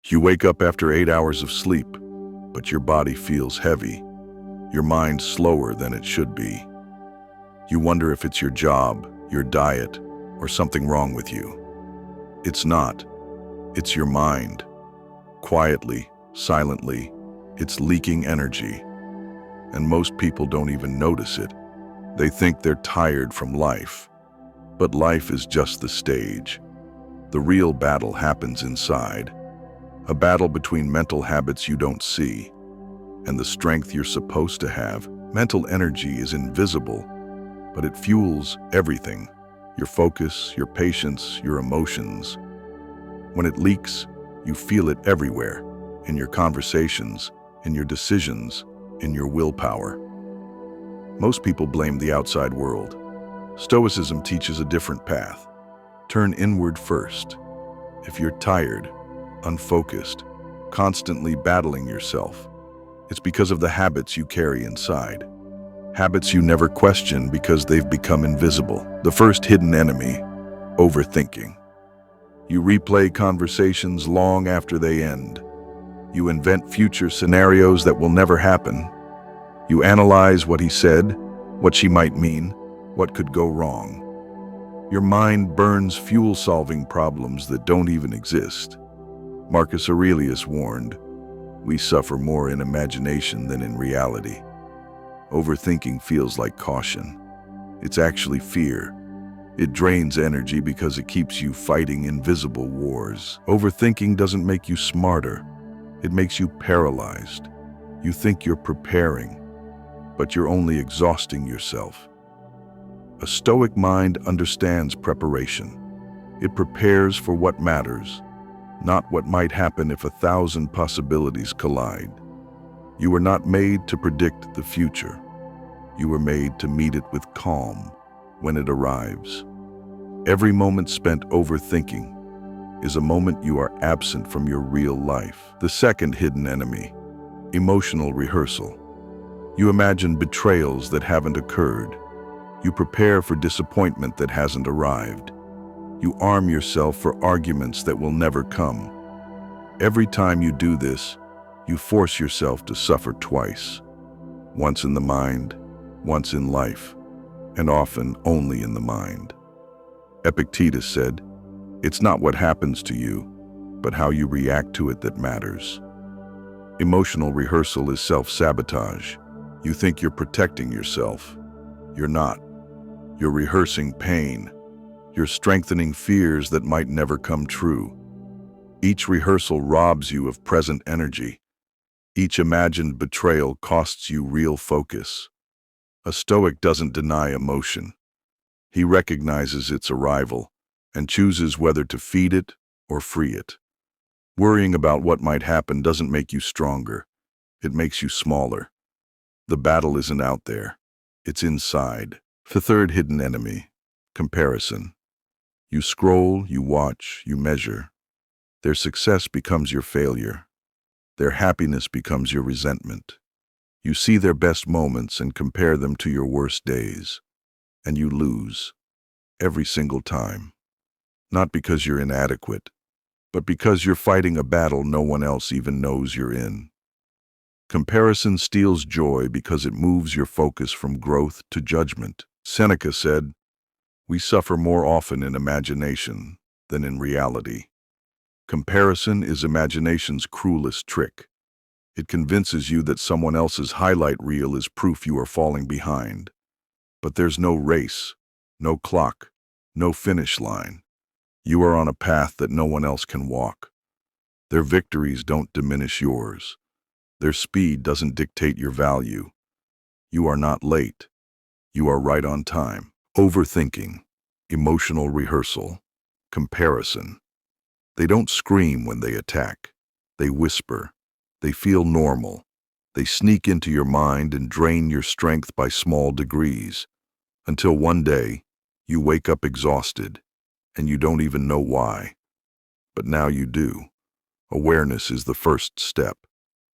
You wake up after 8 hours of sleep, but your body feels heavy. Your mind's slower than it should be. You wonder if it's your job, your diet, or something wrong with you. It's not. It's your mind. Quietly, silently, it's leaking energy. And most people don't even notice it. They think they're tired from life. But life is just the stage. The real battle happens inside. A battle between mental habits you don't see and the strength you're supposed to have. Mental energy is invisible, but it fuels everything. Your focus, your patience, your emotions. When it leaks, you feel it everywhere. In your conversations, in your decisions, in your willpower. Most people blame the outside world. Stoicism teaches a different path. Turn inward first. If you're tired, unfocused, constantly battling yourself, it's because of the habits you carry inside. Habits you never question because they've become invisible. The first hidden enemy, overthinking. You replay conversations long after they end. You invent future scenarios that will never happen. You analyze what he said, what she might mean, what could go wrong. Your mind burns fuel solving problems that don't even exist. Marcus Aurelius warned, "We suffer more in imagination than in reality." Overthinking feels like caution. It's actually fear. It drains energy because it keeps you fighting invisible wars. Overthinking doesn't make you smarter. It makes you paralyzed. You think you're preparing, but you're only exhausting yourself. A Stoic mind understands preparation. It prepares for what matters, not what might happen if 1,000 possibilities collide. You were not made to predict the future. You were made to meet it with calm when it arrives. Every moment spent overthinking is a moment you are absent from your real life. The second hidden enemy, emotional rehearsal. You imagine betrayals that haven't occurred. You prepare for disappointment that hasn't arrived. You arm yourself for arguments that will never come. Every time you do this, you force yourself to suffer twice. Once in the mind, once in life, and often only in the mind. Epictetus said, "It's not what happens to you, but how you react to it that matters." Emotional rehearsal is self-sabotage. You think you're protecting yourself. You're not. You're rehearsing pain. You're strengthening fears that might never come true. Each rehearsal robs you of present energy. Each imagined betrayal costs you real focus. A Stoic doesn't deny emotion. He recognizes its arrival and chooses whether to feed it or free it. Worrying about what might happen doesn't make you stronger. It makes you smaller. The battle isn't out there. It's inside. The third hidden enemy, comparison. You scroll, you watch, you measure. Their success becomes your failure. Their happiness becomes your resentment. You see their best moments and compare them to your worst days. And you lose. Every single time. Not because you're inadequate, but because you're fighting a battle no one else even knows you're in. Comparison steals joy because it moves your focus from growth to judgment. Seneca said, "We suffer more often in imagination than in reality." Comparison is imagination's cruelest trick. It convinces you that someone else's highlight reel is proof you are falling behind. But there's no race, no clock, no finish line. You are on a path that no one else can walk. Their victories don't diminish yours. Their speed doesn't dictate your value. You are not late. You are right on time. Overthinking, emotional rehearsal, comparison. They don't scream when they attack. They whisper. They feel normal. They sneak into your mind and drain your strength by small degrees, until one day you wake up exhausted, and you don't even know why. But now you do. Awareness is the first step.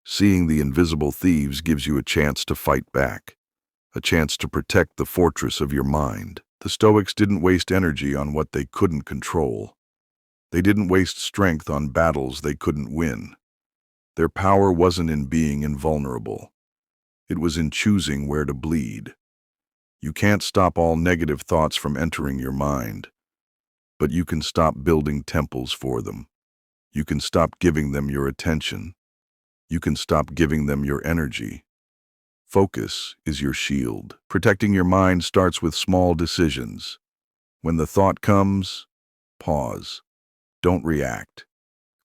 Seeing the invisible thieves gives you a chance to fight back, a chance to protect the fortress of your mind. The Stoics didn't waste energy on what they couldn't control. They didn't waste strength on battles they couldn't win. Their power wasn't in being invulnerable. It was in choosing where to bleed. You can't stop all negative thoughts from entering your mind, but you can stop building temples for them. You can stop giving them your attention. You can stop giving them your energy. Focus is your shield. Protecting your mind starts with small decisions. When the thought comes, pause. Don't react.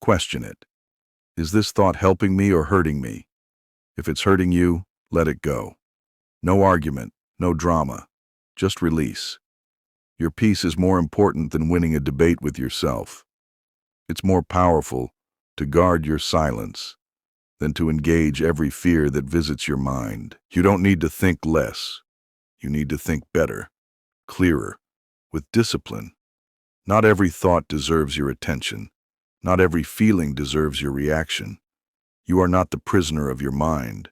Question it. Is this thought helping me or hurting me? If it's hurting you, let it go. No argument, no drama. Just release. Your peace is more important than winning a debate with yourself. It's more powerful to guard your silence than to engage every fear that visits your mind. You don't need to think less. You need to think better, clearer, with discipline. Not every thought deserves your attention. Not every feeling deserves your reaction. You are not the prisoner of your mind.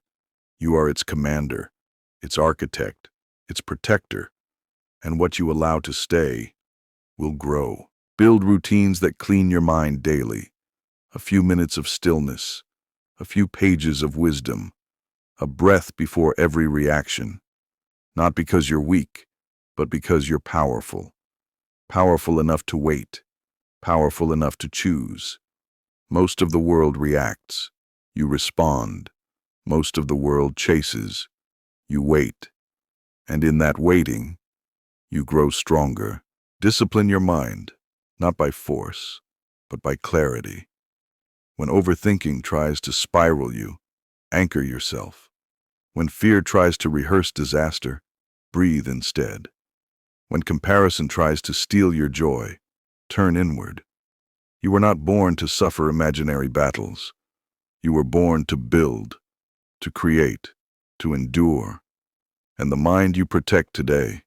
You are its commander, its architect, its protector, and what you allow to stay will grow. Build routines that clean your mind daily. A few minutes of stillness, a few pages of wisdom, a breath before every reaction. Not because you're weak, but because you're powerful. Powerful enough to wait, powerful enough to choose. Most of the world reacts. You respond. Most of the world chases. You wait. And in that waiting, you grow stronger. Discipline your mind, not by force, but by clarity. When overthinking tries to spiral you, anchor yourself. When fear tries to rehearse disaster, breathe instead. When comparison tries to steal your joy, turn inward. You were not born to suffer imaginary battles. You were born to build, to create, to endure. And the mind you protect today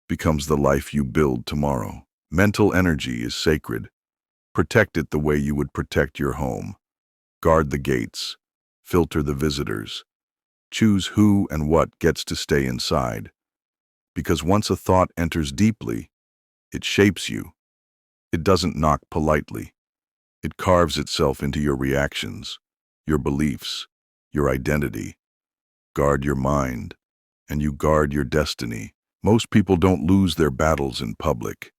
becomes the life you build tomorrow. Mental energy is sacred. Protect it the way you would protect your home. Guard the gates. Filter the visitors. Choose who and what gets to stay inside. Because once a thought enters deeply, it shapes you. It doesn't knock politely. It carves itself into your reactions, your beliefs, your identity. Guard your mind, and you guard your destiny. Most people don't lose their battles in public.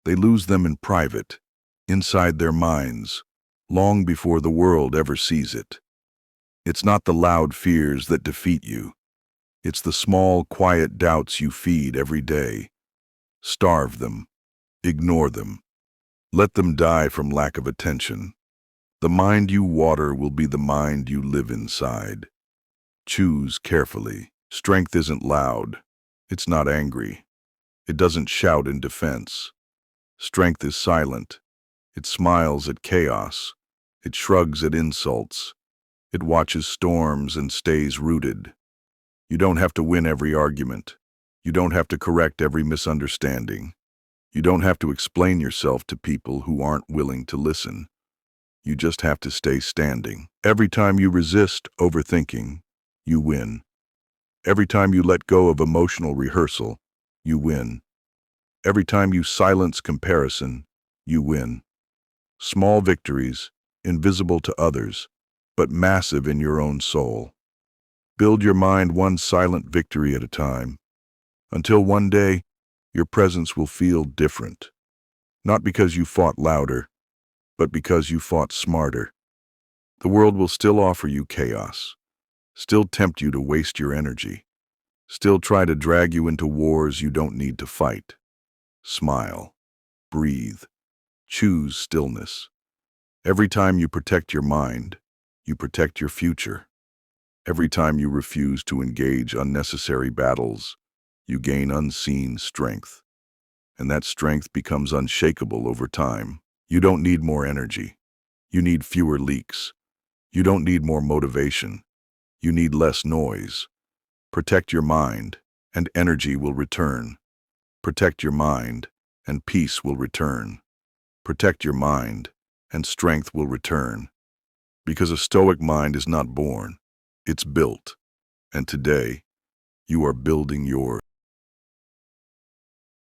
They lose them in private, inside their minds, long before the world ever sees it. It's not the loud fears that defeat you. It's the small, quiet doubts you feed every day. Starve them. Ignore them. Let them die from lack of attention. The mind you water will be the mind you live inside. Choose carefully. Strength isn't loud. It's not angry. It doesn't shout in defense. Strength is silent. It smiles at chaos. It shrugs at insults. It watches storms and stays rooted. You don't have to win every argument. You don't have to correct every misunderstanding. You don't have to explain yourself to people who aren't willing to listen. You just have to stay standing. Every time you resist overthinking, you win. Every time you let go of emotional rehearsal, you win. Every time you silence comparison, you win. Small victories, invisible to others, but massive in your own soul. Build your mind one silent victory at a time, until one day, your presence will feel different. Not because you fought louder, but because you fought smarter. The world will still offer you chaos, still tempt you to waste your energy, still try to drag you into wars you don't need to fight. Smile, breathe, choose stillness. Every time you protect your mind, you protect your future. Every time you refuse to engage unnecessary battles, you gain unseen strength. And that strength becomes unshakable over time. You don't need more energy. You need fewer leaks. You don't need more motivation. You need less noise. Protect your mind, and energy will return. Protect your mind, and peace will return. Protect your mind, and strength will return. Because a stoic mind is not born, it's built. And today, you are building yours.